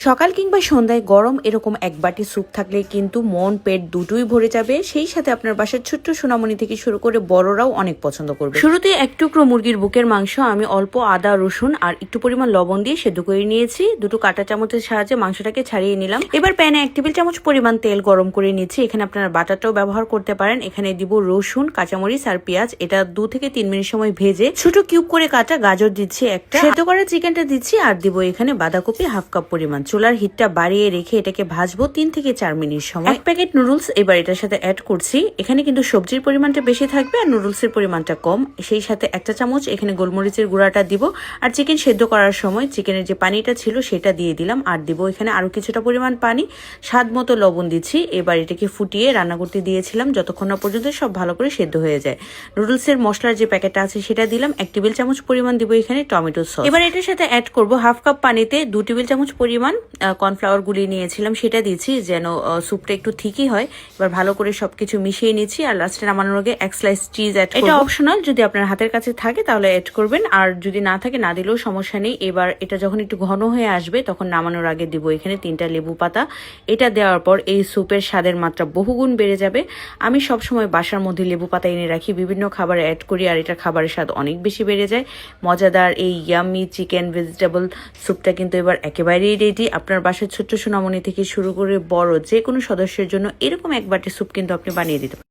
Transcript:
সকাল কিংবা সন্ধ্যায় গরম এরকম এক বাটি স্যুপ থাকলে কিন্তু মন পেট দুটোই ভরে যাবে। সেই সাথে আপনার বাসার ছোট্ট সোনামণি থেকে শুরু করে বড়রাও অনেক পছন্দ করবে। শুরুতে এক টুকরো মুরগির বুকের মাংস আমি অল্প আদা রসুন আর একটু পরিমাণ লবণ দিয়ে সেদ্ধ করে নিয়েছি। দুটো কাঁটা চামচের সাহায্যে মাংসটাকে ছাড়িয়ে নিলাম। এবার প্যানে 1 টেবিল চামচ পরিমাণ তেল গরম করে নিচ্ছি। এখানে আপনারা বাটারটাও ব্যবহার করতে পারেন। এখানে দিব রসুন, কাঁচামরিচ আর পেঁয়াজ। এটা 2 থেকে 3 মিনিট সময় ভেজে ছোট কিউব করে কাটা গাজর দিচ্ছি, একটা সেদ্ধ করা চিকেনটা দিচ্ছি, আর দিব এখানে বাঁধাকপি হাফ কাপ পরিমাণ। চুলার হিটটা বাড়িয়ে রেখে এটাকে ভাজবো 3 থেকে 4 মিনিট সময়। 1 প্যাকেট নুডলস এবার এটার সাথে অ্যাড করছি। এখানে কিন্তু সবজির পরিমাণটা বেশি থাকবে আর নুডলসের পরিমাণটা কম। সেই সাথে 1 চা চামচ এখানে গোলমরিচের গুঁড়াটা দিব। আর চিকেন সেদ্ধ করার সময় চিকেনের যে পানিটা ছিল সেটা দিয়ে দিলাম। আর দিব এখানে আরো কিছুটা পরিমাণ পানি, স্বাদ মতো লবণ দিচ্ছি। এবার এটাকে ফুটিয়ে রান্না করতে দিয়েছিলাম যতক্ষণ না পর্যন্ত সব ভালো করে সেদ্ধ হয়ে যায়। নুডলসের মশলার যে প্যাকেটটা আছে সেটা দিলাম। 1 টেবিল চামচ পরিমাণ দিব এখানে টমেটো সস। এবার এটার সাথে অ্যাড করব হাফ কাপ পানিতে 2 টেবিল চামচ পরিমাণ কর্নফ্লাওয়ার গুলিয়ে নিয়েছিলাম, সেটা দিচ্ছি যেন স্যুপটা একটু ঠিকই হয়। এবার ভালো করে সবকিছু মিশিয়ে নিচ্ছি। আর লাস্টে নামানোর আগে 1 স্লাইস চিজ অ্যাড করব। এটা অপশনাল, যদি আপনার হাতের কাছে থাকে তাহলে অ্যাড করবেন, আর যদি না থাকে না দিলেও সমস্যা নেই। এবার এটা যখন একটু ঘন হয়ে আসবে তখন নামানোর আগে দিব এখানে 3টা লেবু পাতা। এটা দেওয়ার পর এই স্যুপের স্বাদের মাত্রা বহুগুণ বেড়ে যাবে। আমি সবসময় বাসার মধ্যে লেবু পাতা এনে রাখি, বিভিন্ন খাবারে অ্যাড করি, আর এটা খাবারের স্বাদ অনেক বেশি বেড়ে যায়। মজাদার এই ইয়াম্মি চিকেন ভেজিটেবল স্যুপটা কিন্তু এবার একেবারেই রেডি। আপনার বাসার ছোট্ট সোনামণি থেকে শুরু করে বড় যে কোনো সদস্যের জন্য এরকম এক বাটি স্যুপ কিন্তু আপনি বানিয়ে দিতে পারেন।